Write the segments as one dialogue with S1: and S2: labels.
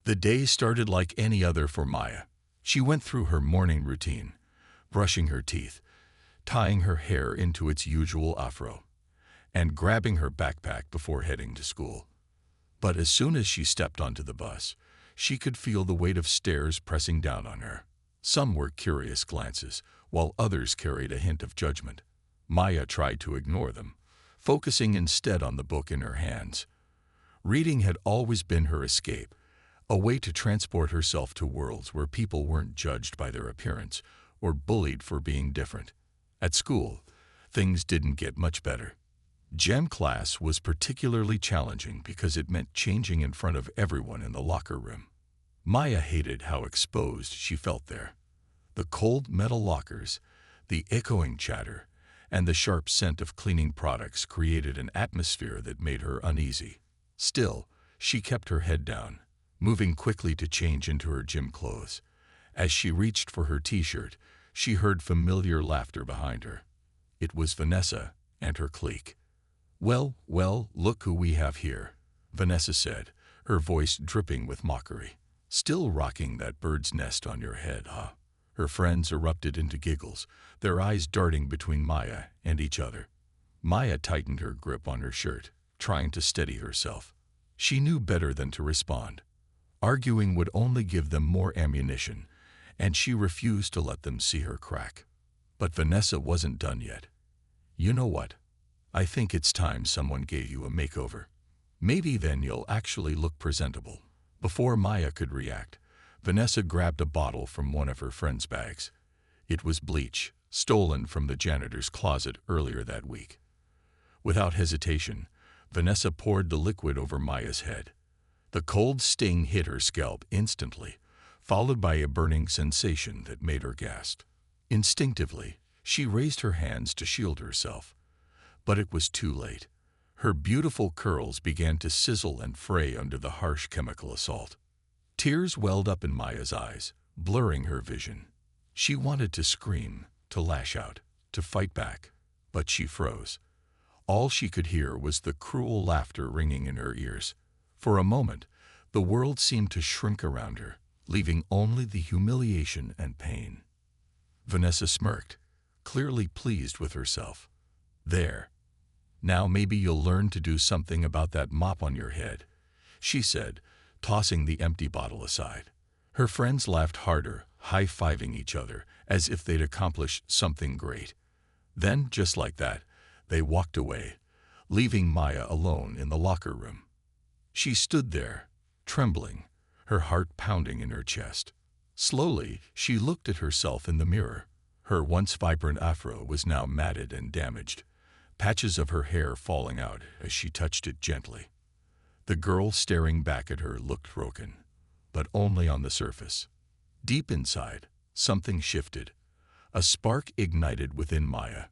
S1: The day started like any other for Maya. She went through her morning routine, brushing her teeth, tying her hair into its usual afro, and grabbing her backpack before heading to school. But as soon as she stepped onto the bus, she could feel the weight of stares pressing down on her. Some were curious glances, while others carried a hint of judgment. Maya tried to ignore them, focusing instead on the book in her hands. Reading had always been her escape, a way to transport herself to worlds where people weren't judged by their appearance or bullied for being different. At school, things didn't get much better. Gem class was particularly challenging because it meant changing in front of everyone in the locker room. Maya hated how exposed she felt there. The cold metal lockers, the echoing chatter, and the sharp scent of cleaning products created an atmosphere that made her uneasy. Still, she kept her head down, moving quickly to change into her gym clothes. As she reached for her t-shirt, she heard familiar laughter behind her. It was Vanessa and her clique. "Well, well, look who we have here," Vanessa said, her voice dripping with mockery. "Still rocking that bird's nest on your head, huh?" Her friends erupted into giggles, their eyes darting between Maya and each other. Maya tightened her grip on her shirt, trying to steady herself. She knew better than to respond. Arguing would only give them more ammunition, and she refused to let them see her crack. But Vanessa wasn't done yet. "You know what? I think it's time someone gave you a makeover. Maybe then you'll actually look presentable." Before Maya could react, Vanessa grabbed a bottle from one of her friend's bags. It was bleach, stolen from the janitor's closet earlier that week. Without hesitation, Vanessa poured the liquid over Maya's head. The cold sting hit her scalp instantly, followed by a burning sensation that made her gasp. Instinctively, she raised her hands to shield herself. But it was too late. Her beautiful curls began to sizzle and fray under the harsh chemical assault. Tears welled up in Maya's eyes, blurring her vision. She wanted to scream, to lash out, to fight back, but she froze. All she could hear was the cruel laughter ringing in her ears. For a moment, the world seemed to shrink around her, leaving only the humiliation and pain. Vanessa smirked, clearly pleased with herself. "There. Now maybe you'll learn to do something about that mop on your head," she said, tossing the empty bottle aside. Her friends laughed harder, high-fiving each other, as if they'd accomplished something great. Then, just like that, they walked away, leaving Maya alone in the locker room. She stood there, trembling, her heart pounding in her chest. Slowly, she looked at herself in the mirror. Her once vibrant afro was now matted and damaged, patches of her hair falling out as she touched it gently. The girl staring back at her looked broken, but only on the surface. Deep inside, something shifted. A spark ignited within Maya,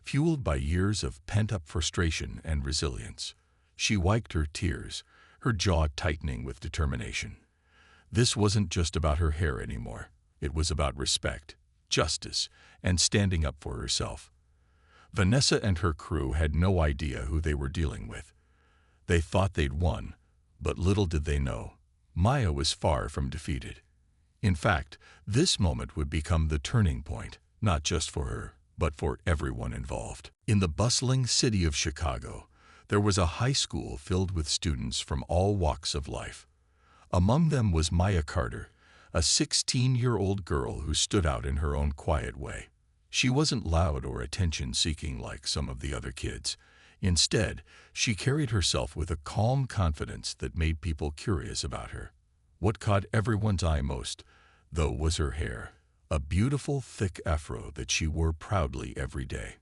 S1: fueled by years of pent-up frustration and resilience. She wiped her tears, her jaw tightening with determination. This wasn't just about her hair anymore. It was about respect, justice, and standing up for herself. Vanessa and her crew had no idea who they were dealing with. They thought they'd won, but little did they know, Maya was far from defeated. In fact, this moment would become the turning point, not just for her, but for everyone involved. In the bustling city of Chicago, there was a high school filled with students from all walks of life. Among them was Maya Carter, a 16-year-old girl who stood out in her own quiet way. She wasn't loud or attention-seeking like some of the other kids. Instead, she carried herself with a calm confidence that made people curious about her. What caught everyone's eye most, though, was her hair, a beautiful, thick afro that she wore proudly every day.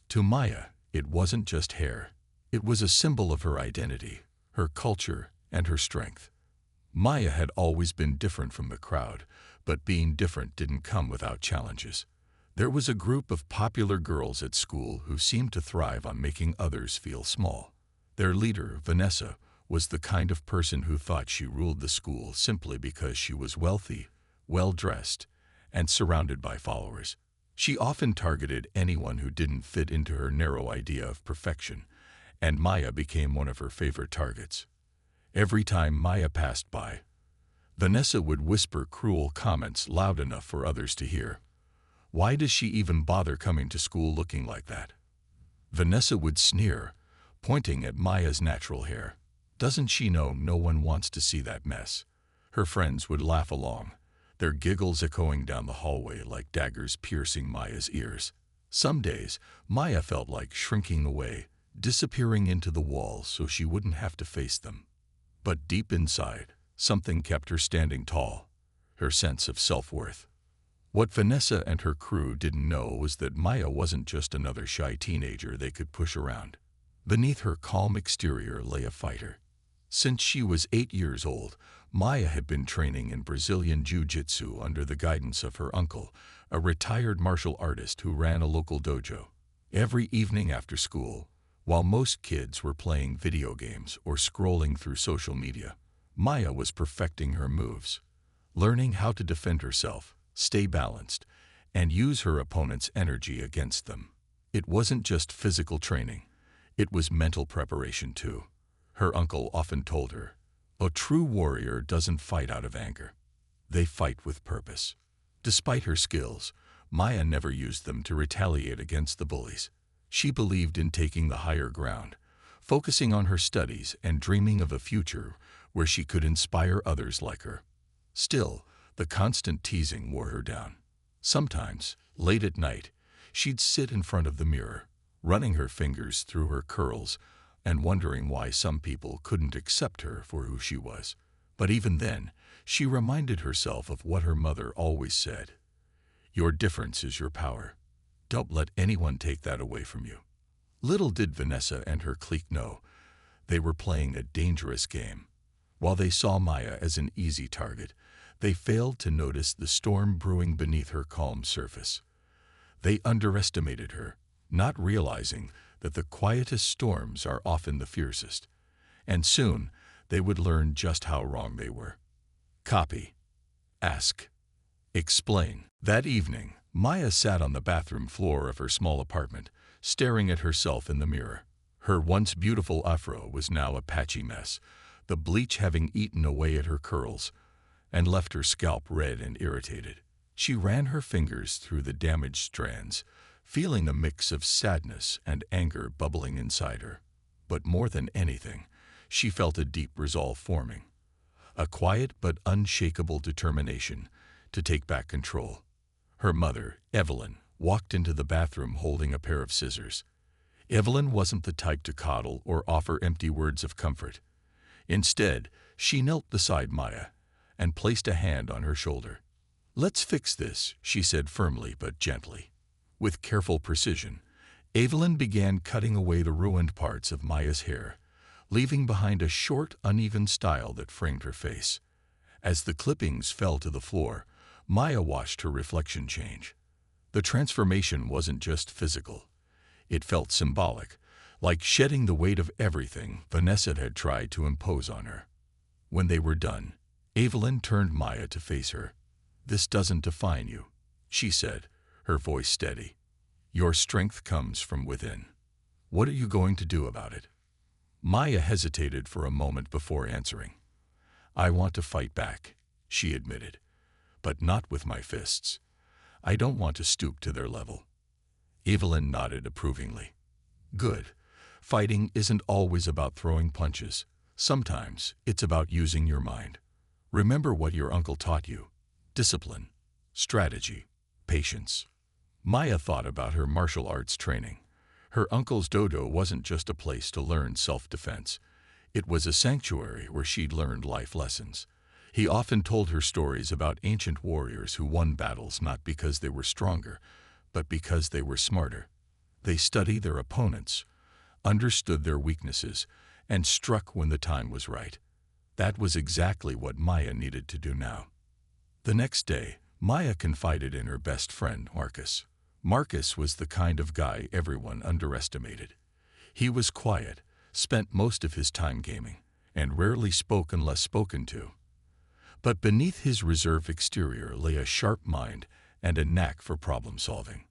S1: To Maya, it wasn't just hair. It was a symbol of her identity, her culture, and her strength. Maya had always been different from the crowd, but being different didn't come without challenges. There was a group of popular girls at school who seemed to thrive on making others feel small. Their leader, Vanessa, was the kind of person who thought she ruled the school simply because she was wealthy, well-dressed, and surrounded by followers. She often targeted anyone who didn't fit into her narrow idea of perfection, and Maya became one of her favorite targets. Every time Maya passed by, Vanessa would whisper cruel comments loud enough for others to hear. Why does she even bother coming to school looking like that? Vanessa would sneer, pointing at Maya's natural hair. Doesn't she know no one wants to see that mess? Her friends would laugh along, their giggles echoing down the hallway like daggers piercing Maya's ears. Some days, Maya felt like shrinking away, disappearing into the walls so she wouldn't have to face them. But deep inside, something kept her standing tall, her sense of self-worth. What Vanessa and her crew didn't know was that Maya wasn't just another shy teenager they could push around. Beneath her calm exterior lay a fighter. Since she was 8 years old, Maya had been training in Brazilian Jiu-Jitsu under the guidance of her uncle, a retired martial artist who ran a local dojo. Every evening after school, while most kids were playing video games or scrolling through social media, Maya was perfecting her moves, learning how to defend herself, stay balanced, and use her opponent's energy against them. It wasn't just physical training, it was mental preparation too. Her uncle often told her, "A true warrior doesn't fight out of anger. They fight with purpose." Despite her skills, Maya never used them to retaliate against the bullies. She believed in taking the higher ground, focusing on her studies and dreaming of a future where she could inspire others like her. Still, the constant teasing wore her down. Sometimes, late at night, she'd sit in front of the mirror, running her fingers through her curls and wondering why some people couldn't accept her for who she was. But even then, she reminded herself of what her mother always said. Your difference is your power. Don't let anyone take that away from you. Little did Vanessa and her clique know, they were playing a dangerous game. While they saw Maya as an easy target, they failed to notice the storm brewing beneath her calm surface. They underestimated her, not realizing that the quietest storms are often the fiercest. And soon, they would learn just how wrong they were. Copy. Ask. Explain. That evening, Maya sat on the bathroom floor of her small apartment, staring at herself in the mirror. Her once beautiful afro was now a patchy mess, the bleach having eaten away at her curls and left her scalp red and irritated. She ran her fingers through the damaged strands, feeling a mix of sadness and anger bubbling inside her. But more than anything, she felt a deep resolve forming, a quiet but unshakable determination to take back control. Her mother, Evelyn, walked into the bathroom holding a pair of scissors. Evelyn wasn't the type to coddle or offer empty words of comfort. Instead, she knelt beside Maya and placed a hand on her shoulder. "Let's fix this," she said firmly but gently. With careful precision, Evelyn began cutting away the ruined parts of Maya's hair, leaving behind a short, uneven style that framed her face. As the clippings fell to the floor, Maya watched her reflection change. The transformation wasn't just physical. It felt symbolic, like shedding the weight of everything Vanessa had tried to impose on her. When they were done, Evelyn turned Maya to face her. "This doesn't define you," she said, her voice steady. "Your strength comes from within. What are you going to do about it?" Maya hesitated for a moment before answering. "I want to fight back," she admitted, "but not with my fists. I don't want to stoop to their level." Evelyn nodded approvingly. "Good. Fighting isn't always about throwing punches. Sometimes it's about using your mind. Remember what your uncle taught you: discipline, strategy, patience." Maya thought about her martial arts training. Her uncle's dojo wasn't just a place to learn self-defense. It was a sanctuary where she'd learned life lessons. He often told her stories about ancient warriors who won battles not because they were stronger, but because they were smarter. They studied their opponents, understood their weaknesses, and struck when the time was right. That was exactly what Maya needed to do now. The next day, Maya confided in her best friend, Marcus. Marcus was the kind of guy everyone underestimated. He was quiet, spent most of his time gaming, and rarely spoke unless spoken to. But beneath his reserved exterior lay a sharp mind and a knack for problem-solving.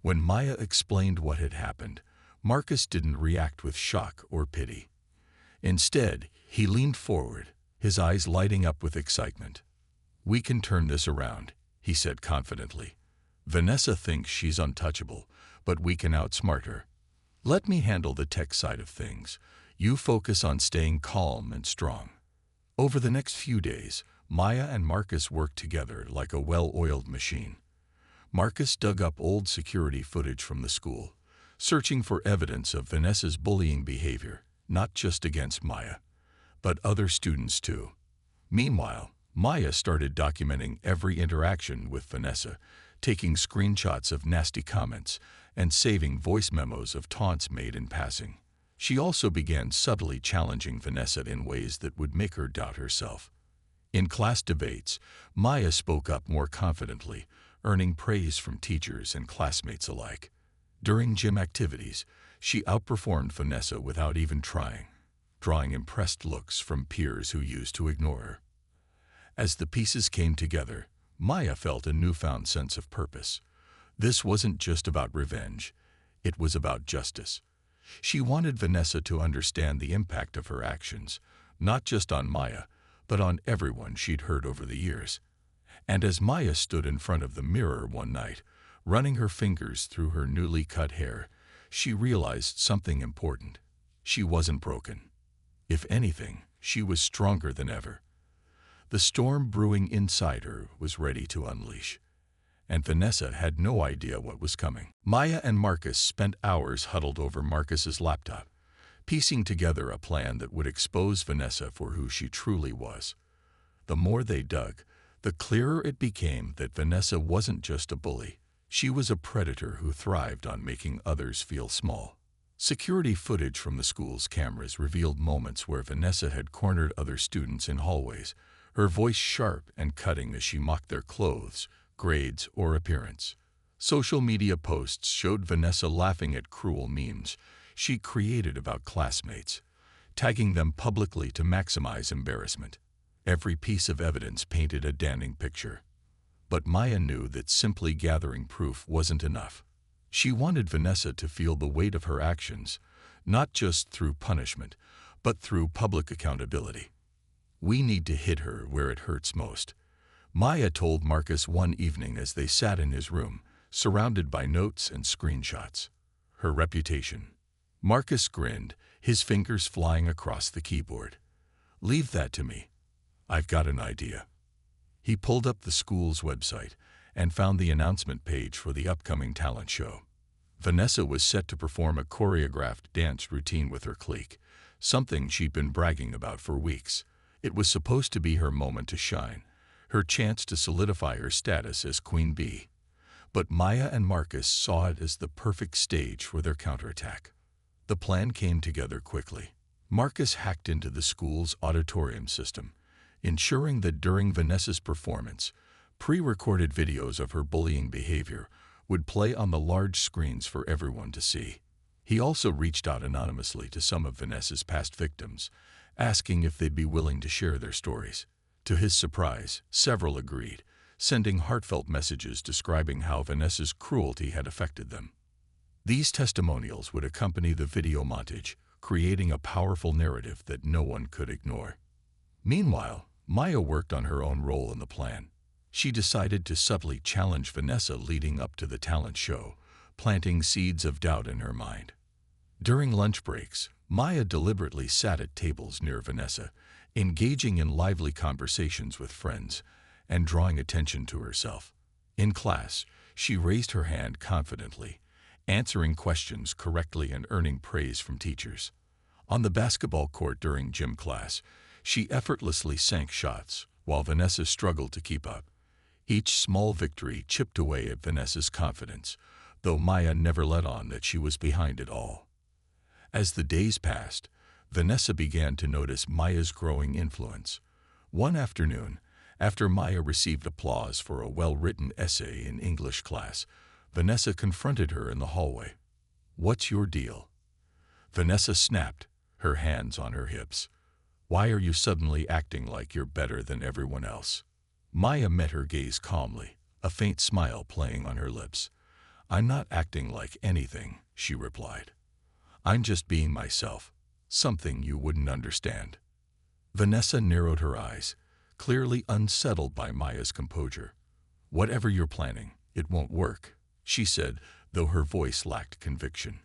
S1: When Maya explained what had happened, Marcus didn't react with shock or pity. Instead, he leaned forward, his eyes lighting up with excitement. "We can turn this around," he said confidently. "Vanessa thinks she's untouchable, but we can outsmart her. Let me handle the tech side of things. You focus on staying calm and strong." Over the next few days, Maya and Marcus worked together like a well-oiled machine. Marcus dug up old security footage from the school, searching for evidence of Vanessa's bullying behavior, not just against Maya, but other students too. Meanwhile, Maya started documenting every interaction with Vanessa, taking screenshots of nasty comments and saving voice memos of taunts made in passing. She also began subtly challenging Vanessa in ways that would make her doubt herself. In class debates, Maya spoke up more confidently, earning praise from teachers and classmates alike. During gym activities, she outperformed Vanessa without even trying, drawing impressed looks from peers who used to ignore her. As the pieces came together, Maya felt a newfound sense of purpose. This wasn't just about revenge, it was about justice. She wanted Vanessa to understand the impact of her actions, not just on Maya, but on everyone she'd hurt over the years. And as Maya stood in front of the mirror one night, running her fingers through her newly cut hair, she realized something important. She wasn't broken. If anything, she was stronger than ever. The storm brewing inside her was ready to unleash, and Vanessa had no idea what was coming. Maya and Marcus spent hours huddled over Marcus's laptop, piecing together a plan that would expose Vanessa for who she truly was. The more they dug, the clearer it became that Vanessa wasn't just a bully. She was a predator who thrived on making others feel small. Security footage from the school's cameras revealed moments where Vanessa had cornered other students in hallways, her voice sharp and cutting as she mocked their clothes, grades, or appearance. Social media posts showed Vanessa laughing at cruel memes she created about classmates, tagging them publicly to maximize embarrassment. Every piece of evidence painted a damning picture. But Maya knew that simply gathering proof wasn't enough. She wanted Vanessa to feel the weight of her actions, not just through punishment, but through public accountability. "We need to hit her where it hurts most," Maya told Marcus one evening as they sat in his room, surrounded by notes and screenshots. "Her reputation." Marcus grinned, his fingers flying across the keyboard. "Leave that to me. I've got an idea." He pulled up the school's website and found the announcement page for the upcoming talent show. Vanessa was set to perform a choreographed dance routine with her clique, something she'd been bragging about for weeks. It was supposed to be her moment to shine, her chance to solidify her status as Queen Bee. But Maya and Marcus saw it as the perfect stage for their counterattack. The plan came together quickly. Marcus hacked into the school's auditorium system, ensuring that during Vanessa's performance, pre-recorded videos of her bullying behavior would play on the large screens for everyone to see. He also reached out anonymously to some of Vanessa's past victims, asking if they'd be willing to share their stories. To his surprise, several agreed, sending heartfelt messages describing how Vanessa's cruelty had affected them. These testimonials would accompany the video montage, creating a powerful narrative that no one could ignore. Meanwhile, Maya worked on her own role in the plan. She decided to subtly challenge Vanessa leading up to the talent show, planting seeds of doubt in her mind. During lunch breaks, Maya deliberately sat at tables near Vanessa, engaging in lively conversations with friends and drawing attention to herself. In class, she raised her hand confidently, answering questions correctly and earning praise from teachers. On the basketball court during gym class, she effortlessly sank shots, while Vanessa struggled to keep up. Each small victory chipped away at Vanessa's confidence, though Maya never let on that she was behind it all. As the days passed, Vanessa began to notice Maya's growing influence. One afternoon, after Maya received applause for a well-written essay in English class, Vanessa confronted her in the hallway. "What's your deal?" Vanessa snapped, her hands on her hips. "Why are you suddenly acting like you're better than everyone else?" Maya met her gaze calmly, a faint smile playing on her lips. "I'm not acting like anything," she replied. "I'm just being myself, something you wouldn't understand." Vanessa narrowed her eyes, clearly unsettled by Maya's composure. "Whatever you're planning, it won't work," she said, though her voice lacked conviction.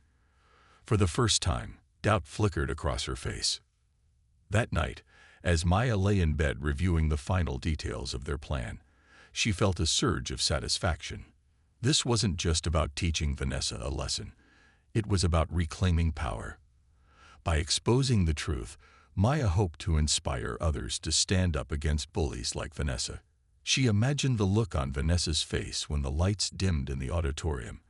S1: For the first time, doubt flickered across her face. That night, as Maya lay in bed reviewing the final details of their plan, she felt a surge of satisfaction. This wasn't just about teaching Vanessa a lesson. It was about reclaiming power. By exposing the truth, Maya hoped to inspire others to stand up against bullies like Vanessa. She imagined the look on Vanessa's face when the lights dimmed in the auditorium,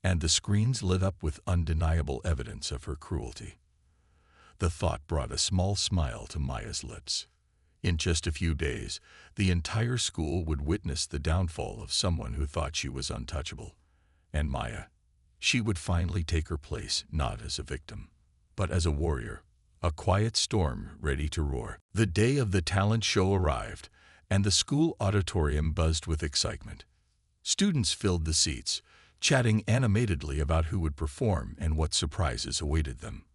S1: and the screens lit up with undeniable evidence of her cruelty. The thought brought a small smile to Maya's lips. In just a few days, the entire school would witness the downfall of someone who thought she was untouchable. And Maya, she would finally take her place not as a victim, but as a warrior, a quiet storm ready to roar. The day of the talent show arrived, and the school auditorium buzzed with excitement. Students filled the seats, chatting animatedly about who would perform and what surprises awaited them.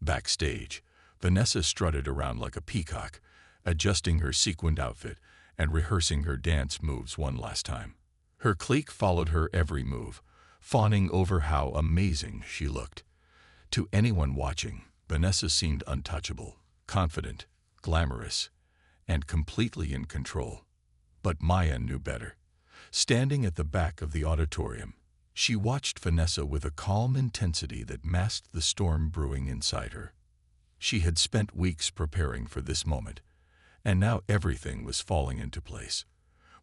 S1: Backstage, Vanessa strutted around like a peacock, adjusting her sequined outfit and rehearsing her dance moves one last time. Her clique followed her every move, fawning over how amazing she looked. To anyone watching, Vanessa seemed untouchable, confident, glamorous, and completely in control. But Maya knew better. Standing at the back of the auditorium, she watched Vanessa with a calm intensity that masked the storm brewing inside her. She had spent weeks preparing for this moment, and now everything was falling into place.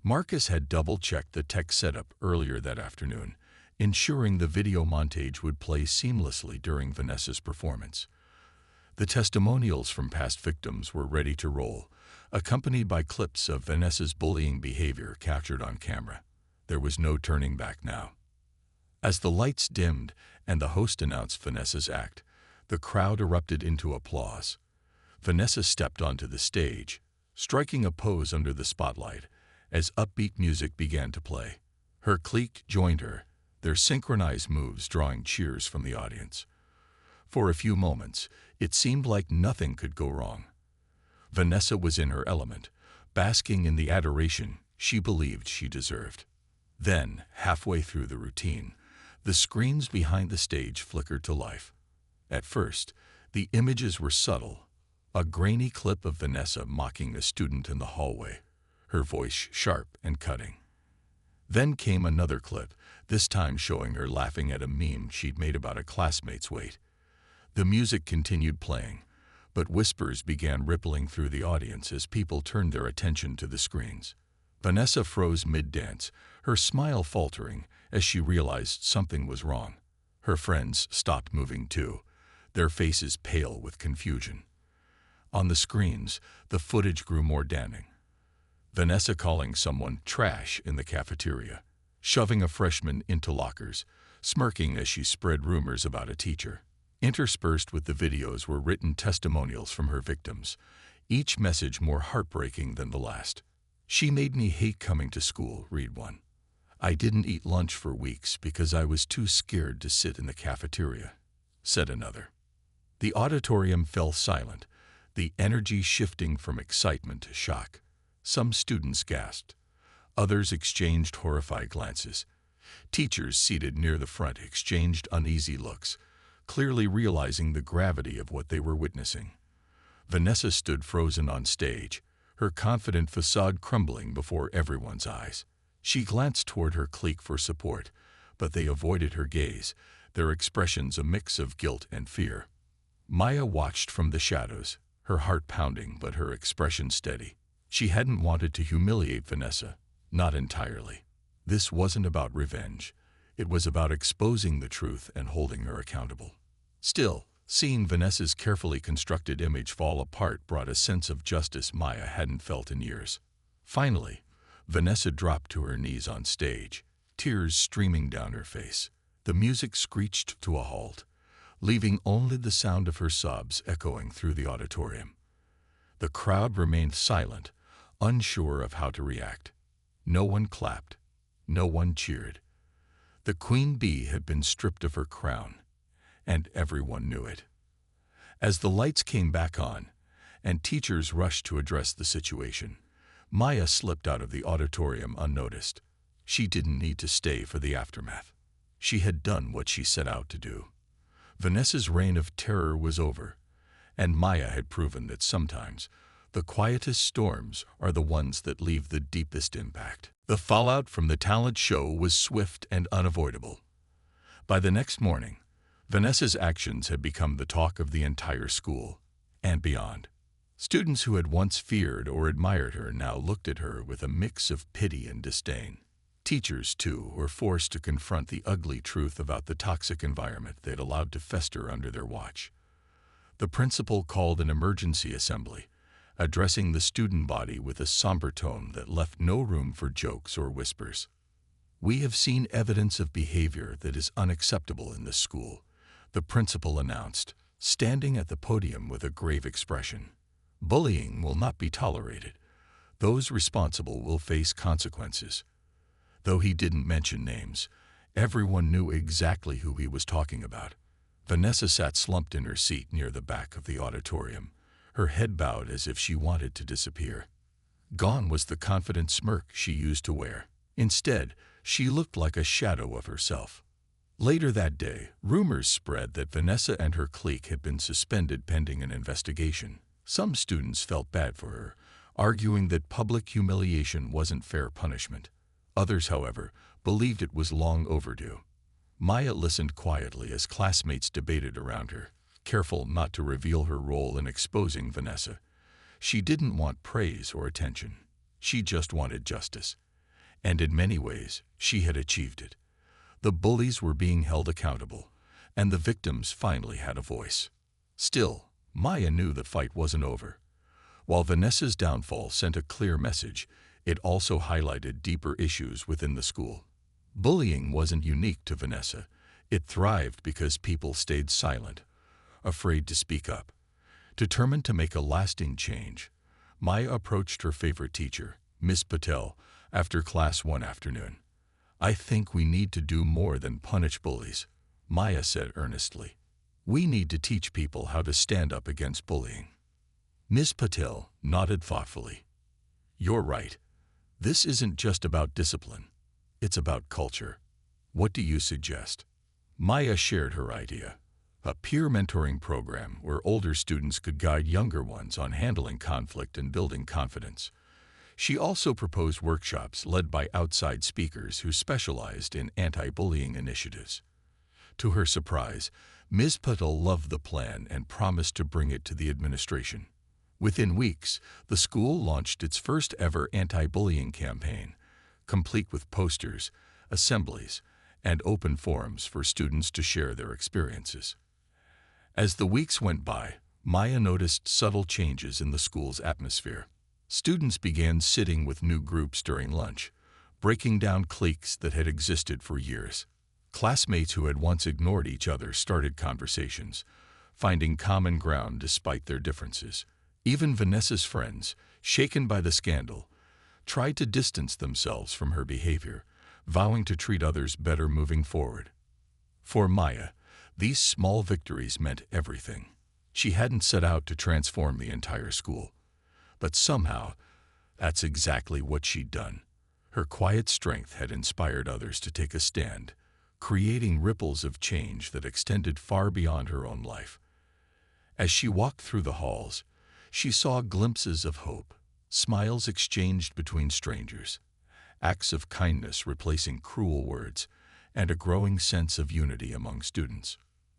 S1: Marcus had double-checked the tech setup earlier that afternoon, ensuring the video montage would play seamlessly during Vanessa's performance. The testimonials from past victims were ready to roll, accompanied by clips of Vanessa's bullying behavior captured on camera. There was no turning back now. As the lights dimmed and the host announced Vanessa's act, the crowd erupted into applause. Vanessa stepped onto the stage, striking a pose under the spotlight, as upbeat music began to play. Her clique joined her, their synchronized moves drawing cheers from the audience. For a few moments, it seemed like nothing could go wrong. Vanessa was in her element, basking in the adoration she believed she deserved. Then, halfway through the routine, the screens behind the stage flickered to life. At first, the images were subtle, a grainy clip of Vanessa mocking a student in the hallway, her voice sharp and cutting. Then came another clip, this time showing her laughing at a meme she'd made about a classmate's weight. The music continued playing, but whispers began rippling through the audience as people turned their attention to the screens. Vanessa froze mid-dance, her smile faltering as she realized something was wrong. Her friends stopped moving too, their faces pale with confusion. On the screens, the footage grew more damning. Vanessa calling someone trash in the cafeteria, shoving a freshman into lockers, smirking as she spread rumors about a teacher. Interspersed with the videos were written testimonials from her victims, each message more heartbreaking than the last. "She made me hate coming to school," read one. "I didn't eat lunch for weeks because I was too scared to sit in the cafeteria," said another. The auditorium fell silent, the energy shifting from excitement to shock. Some students gasped. Others exchanged horrified glances. Teachers seated near the front exchanged uneasy looks, clearly realizing the gravity of what they were witnessing. Vanessa stood frozen on stage, her confident facade crumbling before everyone's eyes. She glanced toward her clique for support, but they avoided her gaze, their expressions a mix of guilt and fear. Maya watched from the shadows, her heart pounding but her expression steady. She hadn't wanted to humiliate Vanessa, not entirely. This wasn't about revenge. It was about exposing the truth and holding her accountable. Still, seeing Vanessa's carefully constructed image fall apart brought a sense of justice Maya hadn't felt in years. Finally, Vanessa dropped to her knees on stage, tears streaming down her face. The music screeched to a halt, leaving only the sound of her sobs echoing through the auditorium. The crowd remained silent, unsure of how to react. No one clapped. No one cheered. The queen bee had been stripped of her crown, and everyone knew it. As the lights came back on, and teachers rushed to address the situation. Maya slipped out of the auditorium unnoticed. She didn't need to stay for the aftermath. She had done what she set out to do. Vanessa's reign of terror was over, and Maya had proven that sometimes the quietest storms are the ones that leave the deepest impact. The fallout from the talent show was swift and unavoidable. By the next morning, Vanessa's actions had become the talk of the entire school and beyond. Students who had once feared or admired her now looked at her with a mix of pity and disdain. Teachers, too, were forced to confront the ugly truth about the toxic environment they'd allowed to fester under their watch. The principal called an emergency assembly, addressing the student body with a somber tone that left no room for jokes or whispers. "We have seen evidence of behavior that is unacceptable in this school," the principal announced, standing at the podium with a grave expression. "Bullying will not be tolerated. Those responsible will face consequences." Though he didn't mention names, everyone knew exactly who he was talking about. Vanessa sat slumped in her seat near the back of the auditorium, her head bowed as if she wanted to disappear. Gone was the confident smirk she used to wear. Instead, she looked like a shadow of herself. Later that day, rumors spread that Vanessa and her clique had been suspended pending an investigation. Some students felt bad for her, arguing that public humiliation wasn't fair punishment. Others, however, believed it was long overdue. Maya listened quietly as classmates debated around her, careful not to reveal her role in exposing Vanessa. She didn't want praise or attention. She just wanted justice. And in many ways, she had achieved it. The bullies were being held accountable, and the victims finally had a voice. Still, Maya knew the fight wasn't over. While Vanessa's downfall sent a clear message, it also highlighted deeper issues within the school. Bullying wasn't unique to Vanessa. It thrived because people stayed silent, afraid to speak up. Determined to make a lasting change, Maya approached her favorite teacher, Miss Patel, after class one afternoon. "I think we need to do more than punish bullies," Maya said earnestly. "We need to teach people how to stand up against bullying." Miss Patel nodded thoughtfully. "You're right. This isn't just about discipline. It's about culture. What do you suggest?" Maya shared her idea. A peer mentoring program where older students could guide younger ones on handling conflict and building confidence. She also proposed workshops led by outside speakers who specialized in anti-bullying initiatives. To her surprise, Ms. Patel loved the plan and promised to bring it to the administration. Within weeks, the school launched its first ever anti-bullying campaign, complete with posters, assemblies, and open forums for students to share their experiences. As the weeks went by, Maya noticed subtle changes in the school's atmosphere. Students began sitting with new groups during lunch, breaking down cliques that had existed for years. Classmates who had once ignored each other started conversations, finding common ground despite their differences. Even Vanessa's friends, shaken by the scandal, tried to distance themselves from her behavior, vowing to treat others better moving forward. For Maya, these small victories meant everything. She hadn't set out to transform the entire school, but somehow, that's exactly what she'd done. Her quiet strength had inspired others to take a stand, creating ripples of change that extended far beyond her own life. As she walked through the halls, she saw glimpses of hope, smiles exchanged between strangers, acts of kindness replacing cruel words, and a growing sense of unity among students.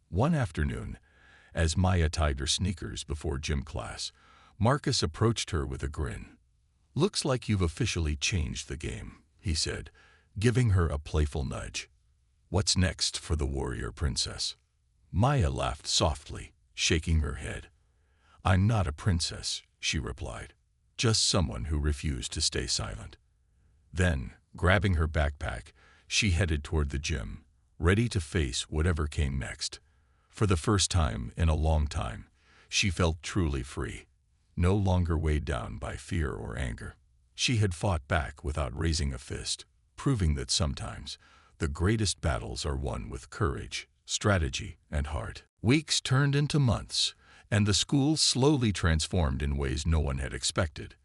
S1: One afternoon, as Maya tied her sneakers before gym class, Marcus approached her with a grin. "Looks like you've officially changed the game," he said, giving her a playful nudge. "What's next for the warrior princess?" Maya laughed softly, shaking her head. "I'm not a princess," she replied, "just someone who refused to stay silent." Then, grabbing her backpack, she headed toward the gym, ready to face whatever came next. For the first time in a long time, she felt truly free, no longer weighed down by fear or anger. She had fought back without raising a fist, proving that sometimes the greatest battles are won with courage, strategy, and heart. Weeks turned into months, and the school slowly transformed in ways no one had expected.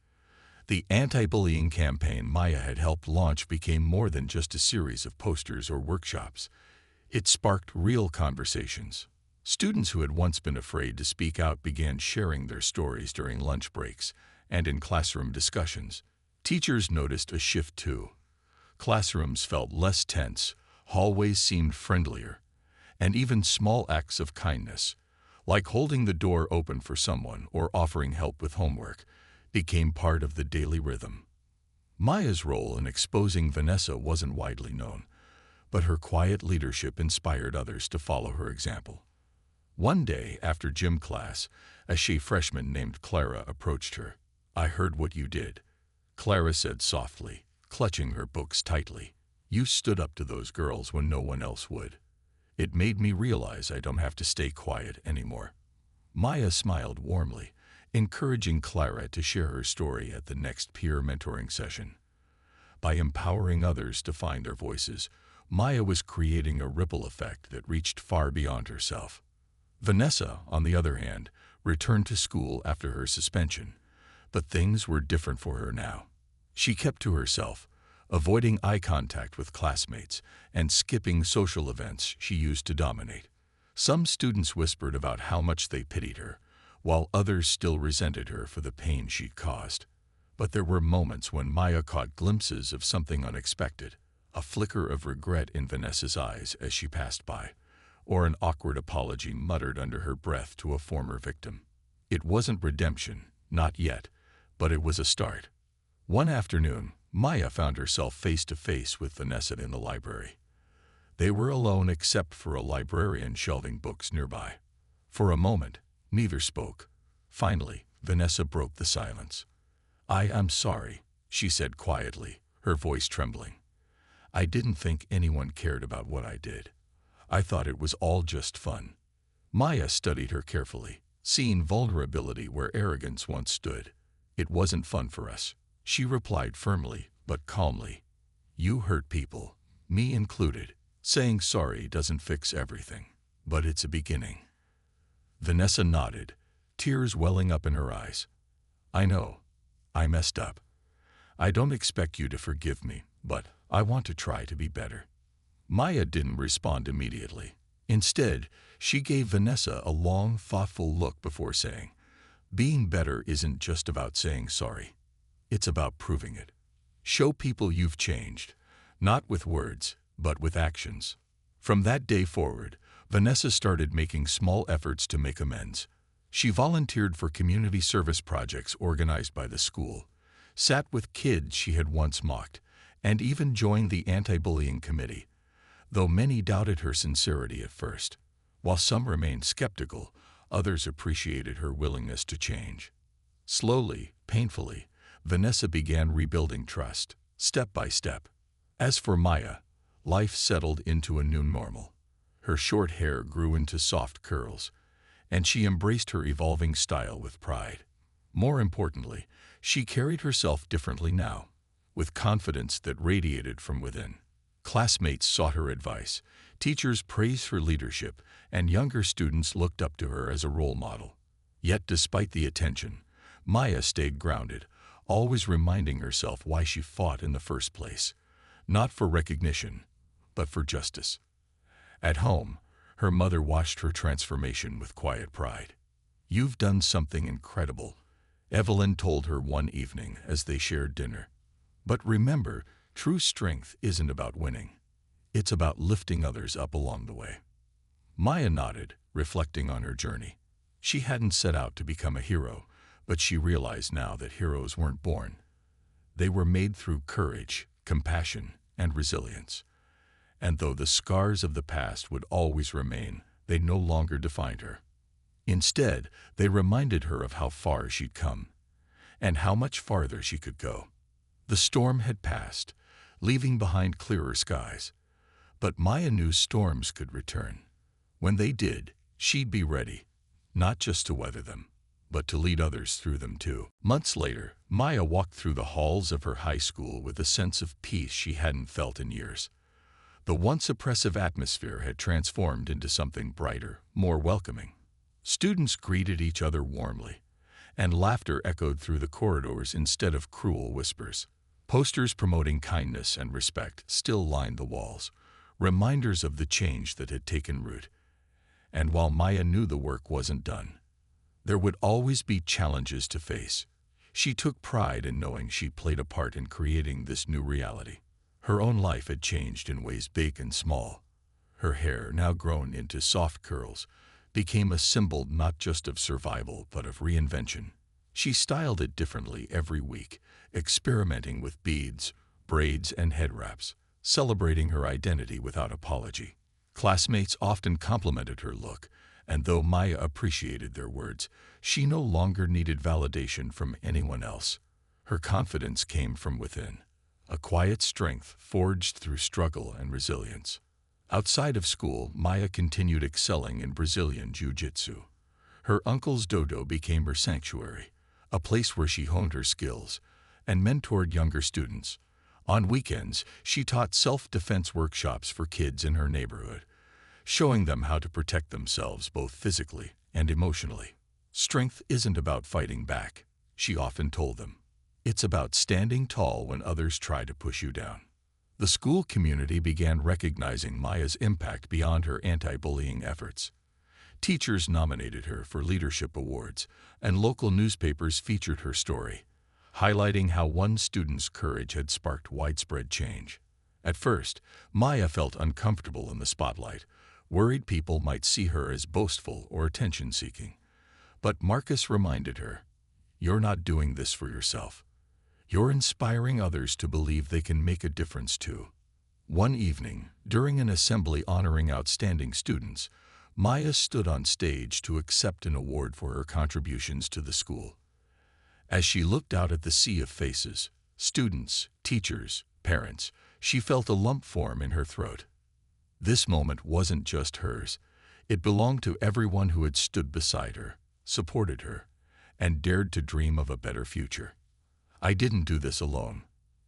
S1: The anti-bullying campaign Maya had helped launch became more than just a series of posters or workshops. It sparked real conversations. Students who had once been afraid to speak out began sharing their stories during lunch breaks and in classroom discussions. Teachers noticed a shift too. Classrooms felt less tense, hallways seemed friendlier, and even small acts of kindness, like holding the door open for someone or offering help with homework, became part of the daily rhythm. Maya's role in exposing Vanessa wasn't widely known, but her quiet leadership inspired others to follow her example. One day, after gym class, a shy freshman named Clara approached her. "I heard what you did," Clara said softly, clutching her books tightly. "You stood up to those girls when no one else would. It made me realize I don't have to stay quiet anymore." Maya smiled warmly, encouraging Clara to share her story at the next peer mentoring session. By empowering others to find their voices, Maya was creating a ripple effect that reached far beyond herself. Vanessa, on the other hand, returned to school after her suspension, but things were different for her now. She kept to herself, avoiding eye contact with classmates and skipping social events she used to dominate. Some students whispered about how much they pitied her, while others still resented her for the pain she'd caused. But there were moments when Maya caught glimpses of something unexpected, a flicker of regret in Vanessa's eyes as she passed by, or an awkward apology muttered under her breath to a former victim. It wasn't redemption, not yet, but it was a start. One afternoon, Maya found herself face to face with Vanessa in the library. They were alone except for a librarian shelving books nearby. For a moment, neither spoke. Finally, Vanessa broke the silence. "I'm sorry," she said quietly, her voice trembling. "I didn't think anyone cared about what I did. I thought it was all just fun." Maya studied her carefully, seeing vulnerability where arrogance once stood. "It wasn't fun for us," she replied firmly but calmly. "You hurt people, me included. Saying sorry doesn't fix everything, but it's a beginning." Vanessa nodded, tears welling up in her eyes. "I know. I messed up. I don't expect you to forgive me, but I want to try to be better." Maya didn't respond immediately. Instead, she gave Vanessa a long, thoughtful look before saying, "Being better isn't just about saying sorry. It's about proving it. Show people you've changed, not with words, but with actions." From that day forward, Vanessa started making small efforts to make amends. She volunteered for community service projects organized by the school, sat with kids she had once mocked, and even joined the anti-bullying committee, though many doubted her sincerity at first. While some remained skeptical, others appreciated her willingness to change. Slowly, painfully, Vanessa began rebuilding trust, step by step. As for Maya, life settled into a new normal. Her short hair grew into soft curls, and she embraced her evolving style with pride. More importantly, she carried herself differently now, with confidence that radiated from within. Classmates sought her advice, teachers praised her leadership, and younger students looked up to her as a role model. Yet despite the attention, Maya stayed grounded, always reminding herself why she fought in the first place. Not for recognition, but for justice. At home, her mother watched her transformation with quiet pride. "You've done something incredible," Evelyn told her one evening as they shared dinner. "But remember, true strength isn't about winning. It's about lifting others up along the way." Maya nodded, reflecting on her journey. She hadn't set out to become a hero, but she realized now that heroes weren't born. They were made through courage, compassion, and resilience. And though the scars of the past would always remain, they no longer defined her. Instead, they reminded her of how far she'd come, and how much farther she could go. The storm had passed, leaving behind clearer skies. But Maya knew storms could return. When they did, she'd be ready, not just to weather them, but to lead others through them too. Months later, Maya walked through the halls of her high school with a sense of peace she hadn't felt in years. The once oppressive atmosphere had transformed into something brighter, more welcoming. Students greeted each other warmly, and laughter echoed through the corridors instead of cruel whispers. Posters promoting kindness and respect still lined the walls, reminders of the change that had taken root. And while Maya knew the work wasn't done, there would always be challenges to face. She took pride in knowing she played a part in creating this new reality. Her own life had changed in ways big and small. Her hair, now grown into soft curls, became a symbol not just of survival but of reinvention. She styled it differently every week, experimenting with beads, braids, and head wraps, celebrating her identity without apology. Classmates often complimented her look, and though Maya appreciated their words, she no longer needed validation from anyone else. Her confidence came from within, a quiet strength forged through struggle and resilience. Outside of school, Maya continued excelling in Brazilian jiu-jitsu. Her uncle's dojo became her sanctuary, a place where she honed her skills and mentored younger students. On weekends, she taught self-defense workshops for kids in her neighborhood, showing them how to protect themselves both physically and emotionally. Strength isn't about fighting back, she often told them. It's about standing tall when others try to push you down. The school community began recognizing Maya's impact beyond her anti-bullying efforts. Teachers nominated her for leadership awards, and local newspapers featured her story, highlighting how one student's courage had sparked widespread change. At first, Maya felt uncomfortable in the spotlight, worried people might see her as boastful or attention-seeking. But Marcus reminded her, "You're not doing this for yourself. You're inspiring others to believe they can make a difference too." One evening, during an assembly honoring outstanding students, Maya stood on stage to accept an award for her contributions to the school. As she looked out at the sea of faces, students, teachers, parents, she felt a lump form in her throat. This moment wasn't just hers. It belonged to everyone who had stood beside her, supported her, and dared to dream of a better future. "I didn't do this alone,"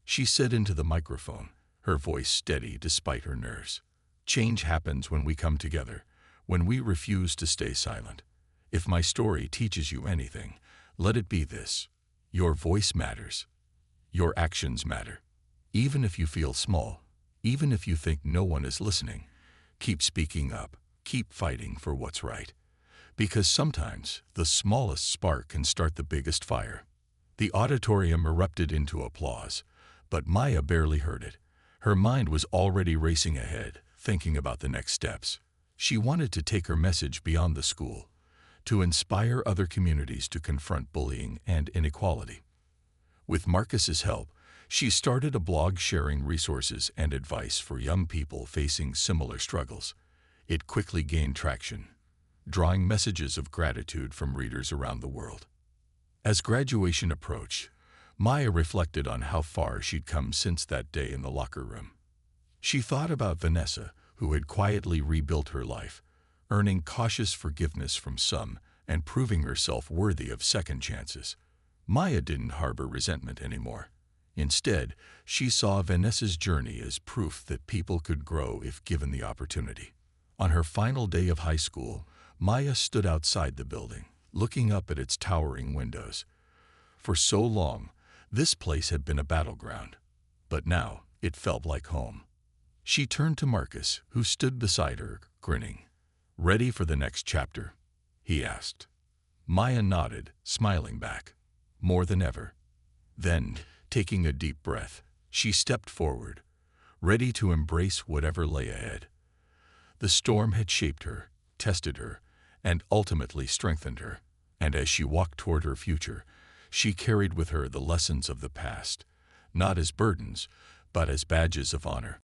S1: she said into the microphone, her voice steady despite her nerves. "Change happens when we come together, when we refuse to stay silent. If my story teaches you anything, let it be this: your voice matters. Your actions matter. Even if you feel small, even if you think no one is listening, keep speaking up, keep fighting for what's right. Because sometimes the smallest spark can start the biggest fire." The auditorium erupted into applause, but Maya barely heard it. Her mind was already racing ahead, thinking about the next steps. She wanted to take her message beyond the school, to inspire other communities to confront bullying and inequality. With Marcus's help, she started a blog sharing resources and advice for young people facing similar struggles. It quickly gained traction, drawing messages of gratitude from readers around the world. As graduation approached, Maya reflected on how far she'd come since that day in the locker room. She thought about Vanessa, who had quietly rebuilt her life, earning cautious forgiveness from some and proving herself worthy of second chances. Maya didn't harbor resentment anymore. Instead, she saw Vanessa's journey as proof that people could grow if given the opportunity. On her final day of high school, Maya stood outside the building, looking up at its towering windows. For so long, this place had been a battleground, but now it felt like home. She turned to Marcus, who stood beside her, grinning. "Ready for the next chapter?" he asked. Maya nodded, smiling back. More than ever. Then, taking a deep breath, she stepped forward, ready to embrace whatever lay ahead. The storm had shaped her, tested her, and ultimately strengthened her. And as she walked toward her future, she carried with her the lessons of the past, not as burdens, but as badges of honor.